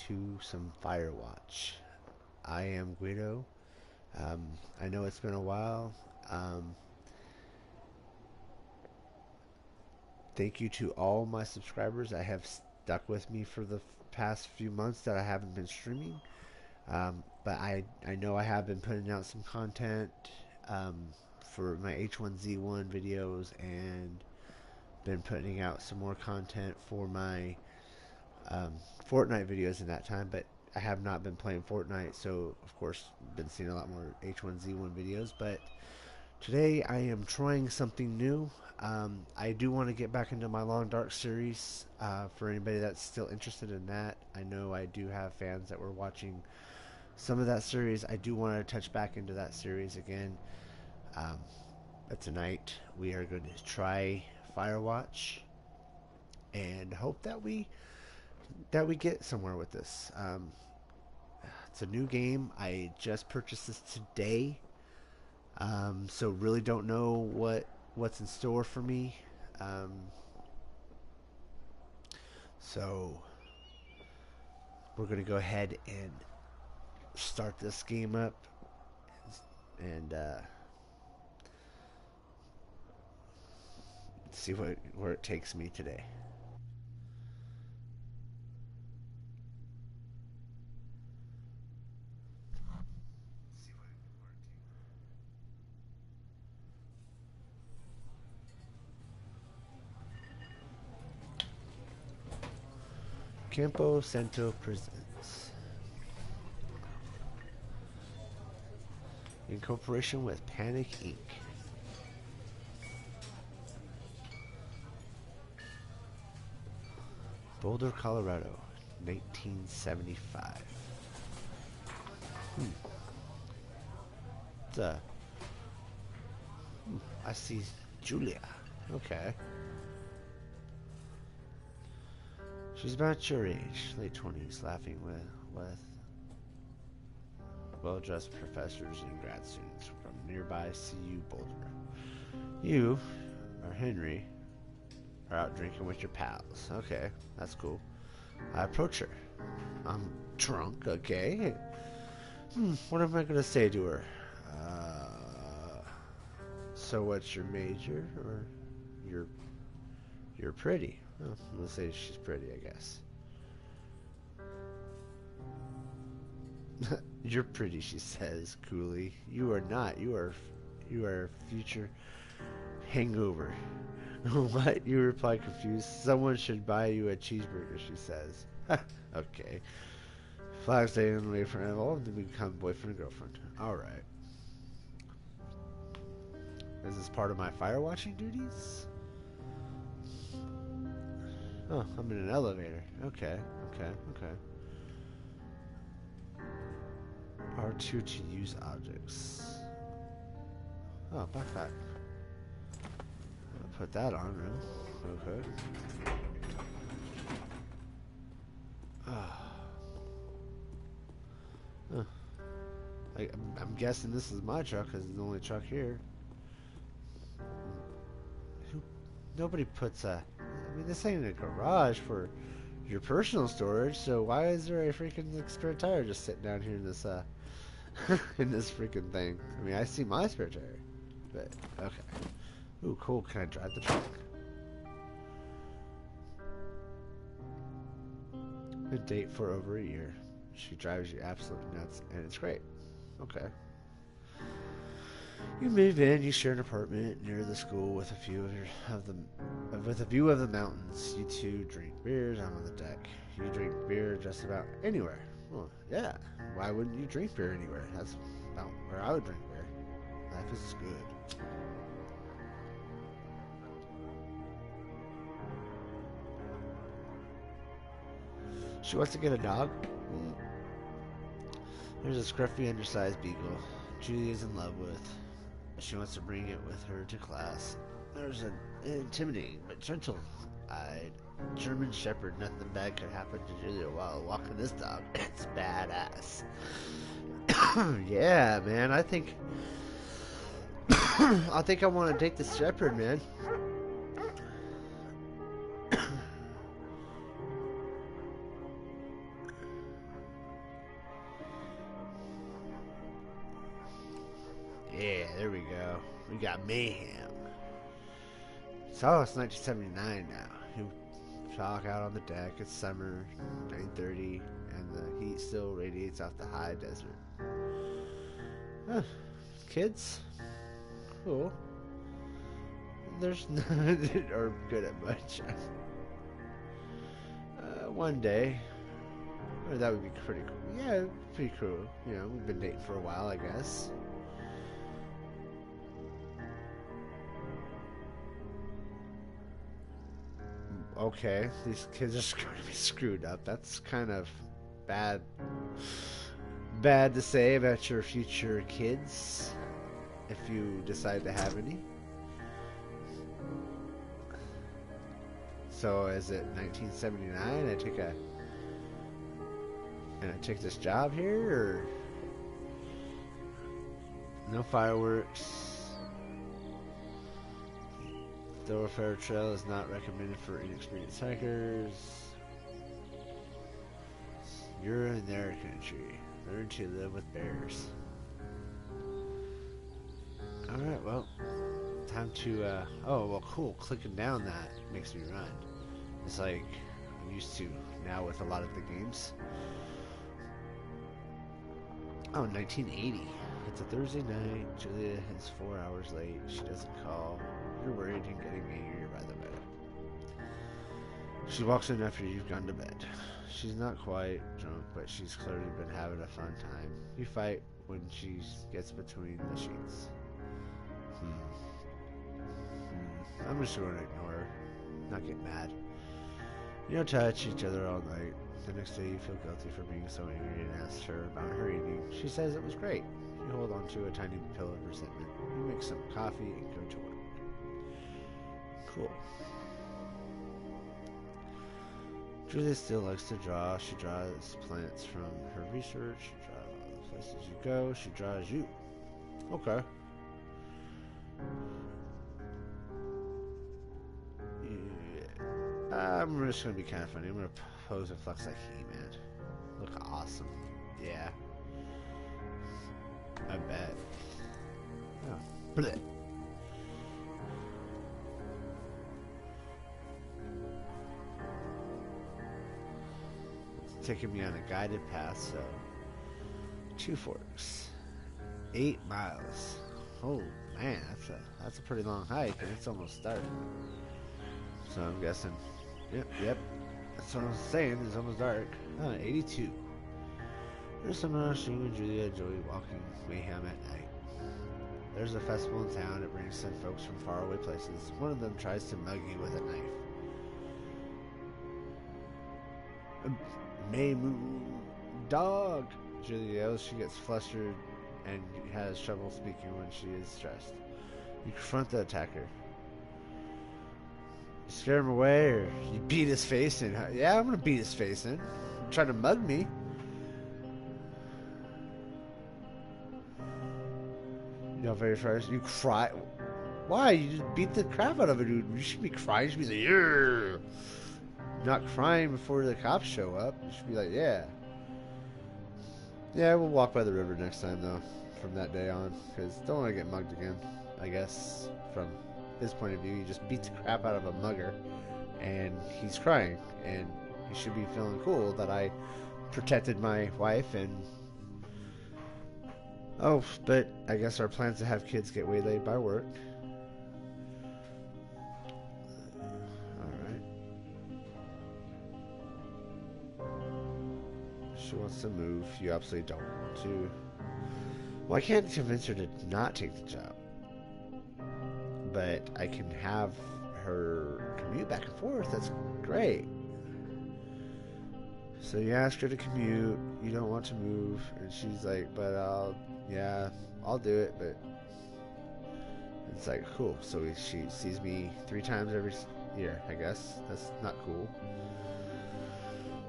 to some Firewatch. I am Guido. I know it's been a while. Um, Thank you to all my subscribers that have stuck with me for the past few months that I haven't been streaming. But I know I have been putting out some content um, for my H1Z1 videos and been putting out some more content for my um, Fortnite videos in that time, but I have not been playing Fortnite, so of course been seeing a lot more H1Z1 videos. But today I am trying something new. I do want to get back into my Long Dark series. For anybody that's still interested in that, I know I do have fans that were watching some of that series. I do want to touch back into that series again. Um, but tonight we are going to try Firewatch and hope that we get somewhere with this. It's a new game. I just purchased this today, so really don't know what's in store for me. Um, so we're gonna go ahead and start this game up and see where it takes me today. Campo Santo presents in cooperation with Panic Inc. Boulder, Colorado, 1975. Hmm. It's I see Julia. Okay. She's about your age, late 20s, laughing with well-dressed professors and grad students from nearby CU Boulder. You, or Henry, are out drinking with your pals. Okay, that's cool. I approach her. I'm drunk, okay. What am I gonna say to her? So what's your major? Or you're pretty. Oh, I'm gonna say she's pretty, I guess. You're pretty, she says coolly. You are not. You are future hangover. What? You reply confused. Someone should buy you a cheeseburger, she says. Okay. Flags stay in the way for involved, then we become boyfriend and girlfriend. Alright. Is this part of my fire watching duties? Oh, I'm in an elevator. Okay, okay. R2 to use objects. Oh, backpack. I'll put that on, really. Okay. Huh. I'm guessing this is my truck because it's the only truck here. Nobody puts a... I mean, this ain't a garage for your personal storage, so why is there a freaking spare tire just sitting down here in this, in this freaking thing? I mean, I see my spare tire, but, okay. Ooh, cool. Can I drive the truck? A date for over a year. She drives you absolutely nuts, and it's great. Okay. You move in. You share an apartment near the school with a view of the mountains. You two drink beers out on the deck. You drink beer just about anywhere. Well, yeah. Why wouldn't you drink beer anywhere? That's about where I would drink beer. Life is good. She wants to get a dog. There's a scruffy, undersized beagle Julie is in love with. She wants to bring it with her to class. There's an intimidating but gentle-eyed German Shepherd. Nothing bad could happen to Julia while walking this dog. It's badass. Yeah, man. I think I want to take this Shepherd, man. Yeah, there we go. We got mayhem. So it's 1979 now. You talk out on the deck. It's summer, 9:30, and the heat still radiates off the high desert. Huh. Kids? Cool. There's none that are good at much. One day. Or that would be pretty cool. Yeah, pretty cool. You know, we've been dating for a while, I guess. Okay, these kids are going to be screwed up. That's kind of bad. Bad to say about your future kids, if you decide to have any. So, is it 1979? I took this job here, or no fireworks. Thoroughfare trail is not recommended for inexperienced hikers. You're in their country. Learn to live with bears. Alright, well, time to, oh, well, cool. Clicking down that makes me run. It's like I'm used to now with a lot of the games. Oh, 1980. It's a Thursday night. Julia is 4 hours late. She doesn't call. You're worried and getting angrier by the minute. She walks in after you've gone to bed. She's not quite drunk, but she's clearly been having a fun time. You fight when she gets between the sheets. I'm just going to ignore her. Not get mad. You don't touch each other all night. The next day you feel guilty for being so angry and ask her about her evening. She says it was great. You hold on to a tiny pill of resentment. You make some coffee and go to work. Cool. Julia still likes to draw. She draws plants from her research. She draws all the places you go. She draws you. Okay. Yeah. I'm just going to be kind of funny. I'm going to pose and flex like He-Man. Look awesome. Yeah. I bet. Oh. Blech. It's taking me on a guided path, so 2 forks. 8 miles. Oh man, that's a pretty long hike, and it's almost dark. So I'm guessing. Yep. That's what I was saying. It's almost dark. 82. There's some she and Julia enjoy walking mayhem at night. There's a festival in town. It brings some folks from faraway places. One of them tries to mug you with a knife. Maymoo dog! Julia yells. She gets flustered and has trouble speaking when she is stressed. You confront the attacker. You scare him away, or you beat his face in. Yeah, I'm gonna beat his face in. You're trying to mug me. You know, very first, you cry. Why? You just beat the crap out of it, dude. You should be crying. You should be like, yeah. Not crying before the cops show up. You should be like, yeah. Yeah, we'll walk by the river next time, though, from that day on. Because don't want to get mugged again, I guess. From his point of view, he just beats the crap out of a mugger. And he's crying. And he should be feeling cool that I protected my wife and... Oh, but I guess our plans to have kids get waylaid by work. Alright. She wants to move. You absolutely don't want to. Well, I can't convince her to not take the job. But I can have her commute back and forth. That's great. So you ask her to commute. You don't want to move. And she's like, but I'll do it, but it's like, cool. So she sees me 3 times every year, I guess. That's not cool.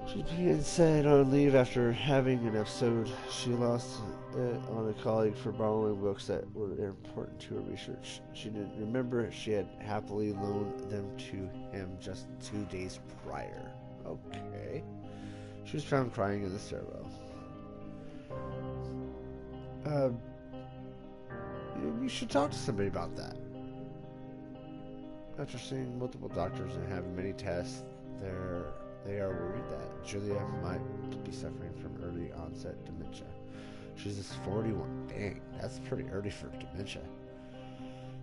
She's being sent on leave after having an episode. She lost it on a colleague for borrowing books that were important to her research. She didn't remember she had happily loaned them to him just 2 days prior. Okay. She was found crying in the stairwell. You should talk to somebody about that. After seeing multiple doctors and having many tests, they are worried that Julia might be suffering from early onset dementia. She's just 41. Dang, that's pretty early for dementia.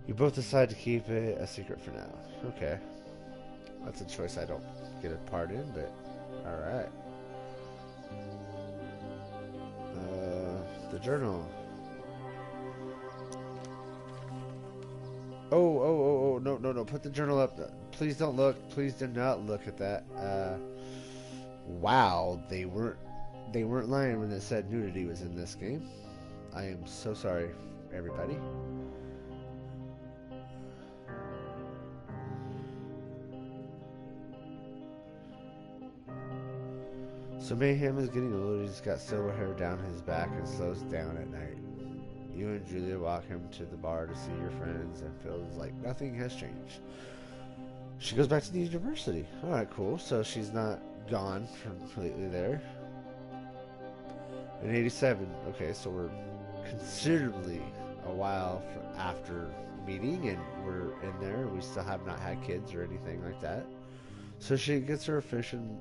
You both decide to keep it a secret for now. Okay. That's a choice I don't get a part in, but alright. The journal. Oh, no, put the journal up. Please don't look. Please do not look at that. Wow, they weren't lying when they said nudity was in this game. I am so sorry, everybody. So Mayhem is getting old. He's got silver hair down his back and slows down at night. You and Julia walk him to the bar to see your friends and feels like nothing has changed. She goes back to the university. Alright, cool. So she's not gone completely there. In 87. Okay, so we're considerably a while after meeting and we're in there. We still have not had kids or anything like that. So she gets her affliction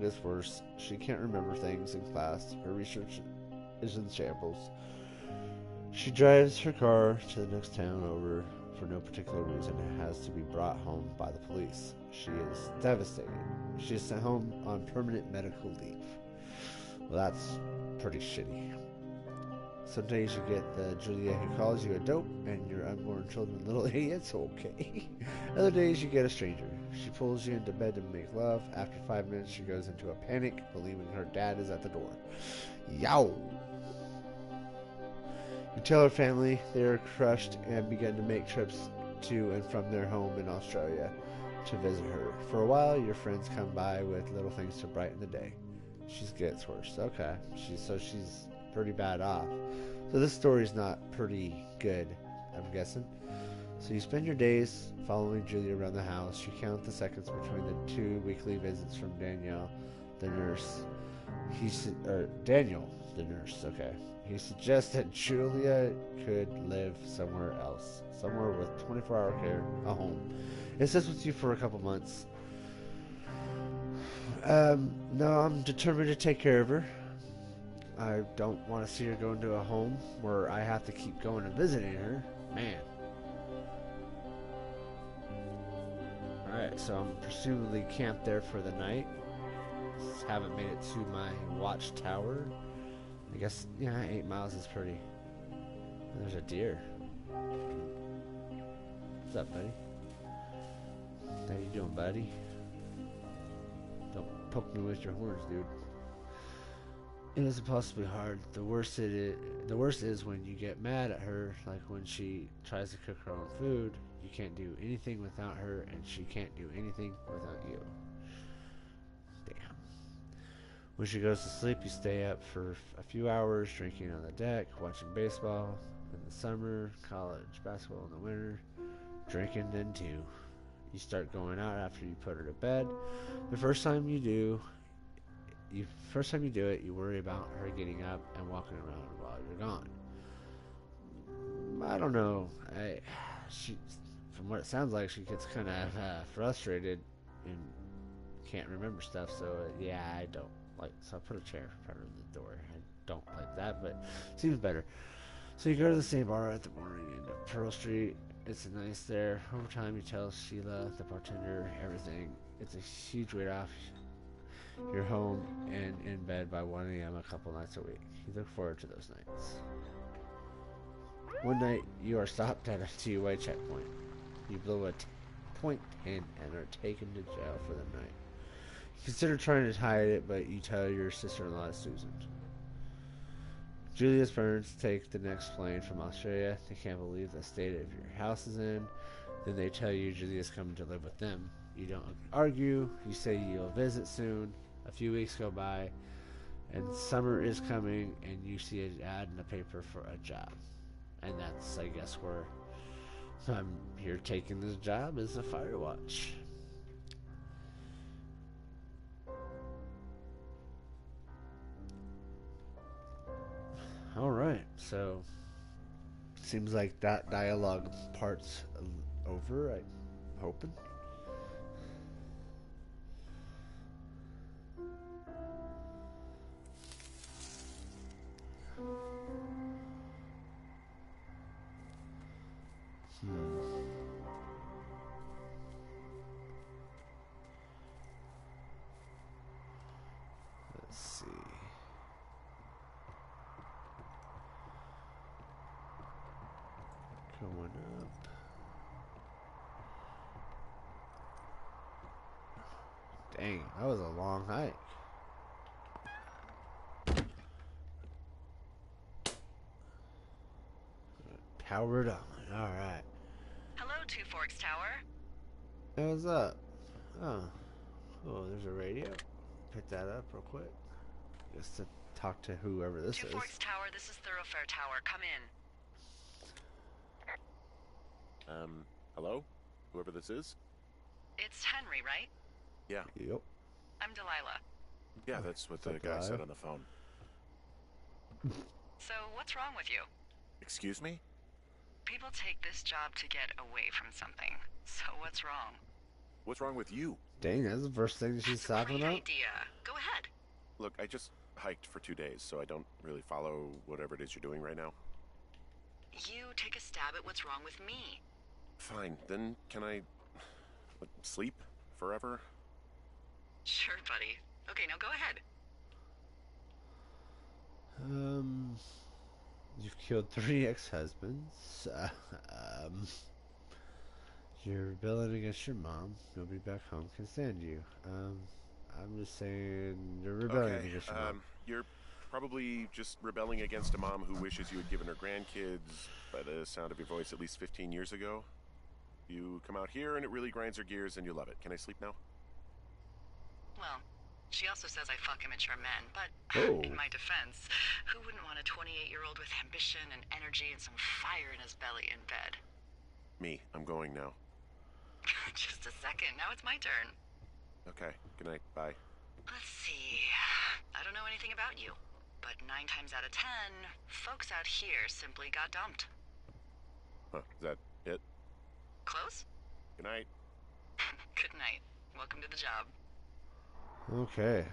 gets worse. She can't remember things in class. Her research is in shambles. She drives her car to the next town over for no particular reason and has to be brought home by the police. She is devastated. She is sent home on permanent medical leave. Well, that's pretty shitty. Some days you get the Julia who calls you a dope and your unborn children little idiots. Okay. Other days you get a stranger. She pulls you into bed to make love. After 5 minutes she goes into a panic, believing her dad is at the door. Yow! You tell her family they are crushed and begin to make trips to and from their home in Australia to visit her. For a while your friends come by with little things to brighten the day. She gets worse. Okay. She's pretty bad off. So this story's not pretty good, I'm guessing. So you spend your days following Julia around the house. You count the seconds between the 2 weekly visits from Daniel, the nurse. Daniel, the nurse, okay. He suggests that Julia could live somewhere else. Somewhere with 24-hour care, a home. It sits with you for a couple months. No, I'm determined to take care of her. I don't want to see her go into a home where I have to keep going and visiting her. Man. Alright, so I'm presumably camped there for the night. Just haven't made it to my watchtower. I guess, yeah, 8 miles is pretty. There's a deer. What's up, buddy? How you doing, buddy? Don't poke me with your horns, dude. It is impossibly hard. The worst is when you get mad at her, like when she tries to cook her own food. You can't do anything without her, and she can't do anything without you. Damn. When she goes to sleep, you stay up for a few hours, drinking on the deck, watching baseball in the summer, college basketball in the winter, drinking then too. You start going out after you put her to bed. The first time you do it, you worry about her getting up and walking around while you're gone. I don't know. From what it sounds like, she gets kind of frustrated and can't remember stuff. So yeah, I don't like. So I put a chair in front of the door. I don't like that, but it seems better. So you go to the same bar at the morning end of Pearl Street. It's nice there. Over time, you tell Sheila, the bartender, everything. It's a huge weight off. You're home and in bed by 1 a.m. a couple nights a week. You look forward to those nights. One night, you are stopped at a two-way checkpoint. You blow a point in and are taken to jail for the night. You consider trying to hide it, but you tell your sister-in-law, Susan. Julia's parents take the next plane from Australia. They can't believe the state of your house is in. Then they tell you Julia's coming to live with them. You don't argue. You say you'll visit soon. A few weeks go by, and summer is coming, and you see an ad in the paper for a job. And that's, I guess, where I'm here taking this job as a Firewatch. Alright, so seems like that dialogue part's over. I'm hoping. Let's see. Going up. Dang, that was a long hike. Powered on. Alright. Hello, Two Forks Tower. Hey, what's up? Oh. Oh, there's a radio. Pick that up real quick. Just to talk to whoever this Two is. Forks Tower, this is Thoroughfare Tower. Come in. Hello? Whoever this is? It's Henry, right? Yeah. Yep. I'm Delilah. Yeah, that's what What's the up, guy said Delilah? on the phone. So, what's wrong with you? Excuse me? People take this job to get away from something. So, what's wrong? What's wrong with you? Dang, that's the first thing she's That's a talking great about? idea. Go ahead. Look, I just hiked for 2 days, so I don't really follow whatever it is you're doing right now. You take a stab at what's wrong with me. Fine, then can I sleep forever? Sure, buddy. Okay, now go ahead. You've killed 3 ex-husbands. You're rebelling against your mom. Nobody back home can stand you. I'm just saying you're rebelling Okay, against your mom. you're probably just rebelling against a mom who wishes you had given her grandkids, by the sound of your voice, at least 15 years ago. You come out here and it really grinds her gears and you love it. Can I sleep now? Well, she also says I fuck immature men, but Oh. in my defense, who wouldn't want a 28-year-old with ambition and energy and some fire in his belly in bed? Me, I'm going now. Just a second, now it's my turn. Okay, good night, bye. Let's see. I don't know anything about you, but 9 times out of 10, folks out here simply got dumped. Huh, is that it? Close? Good night. Good night. Welcome to the job. Okay.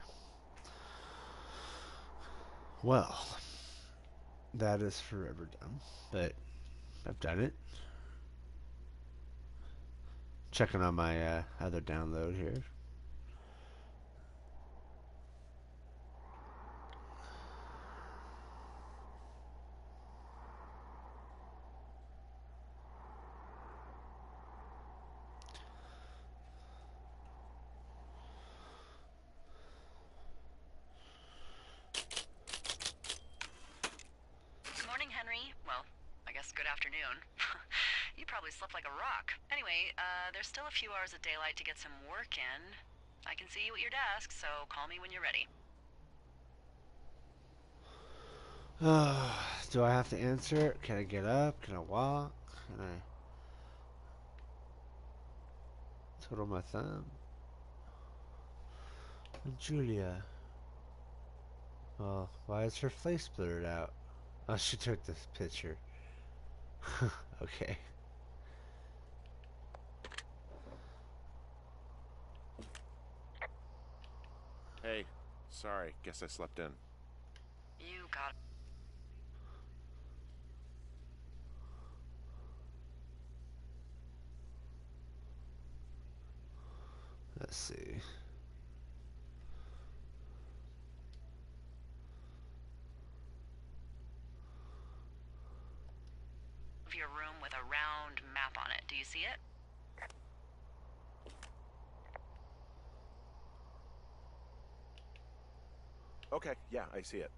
Well, that is forever done, but I've done it. Checking on my other download here. Good morning, Henry. Well, I guess good afternoon. You probably slept like a rock. Anyway, there's still a few hours of daylight to get some work in. I can see you at your desk, so call me when you're ready. Do I have to answer it? Can I get up? Can I walk? Can I twiddle my thumb? Julia. Well, why is her face blurred out? Oh, she took this picture. Okay. Hey, sorry, guess I slept in. You got it. Let's see. Of your room with a round map on it. Do you see it? Okay, yeah, I see it.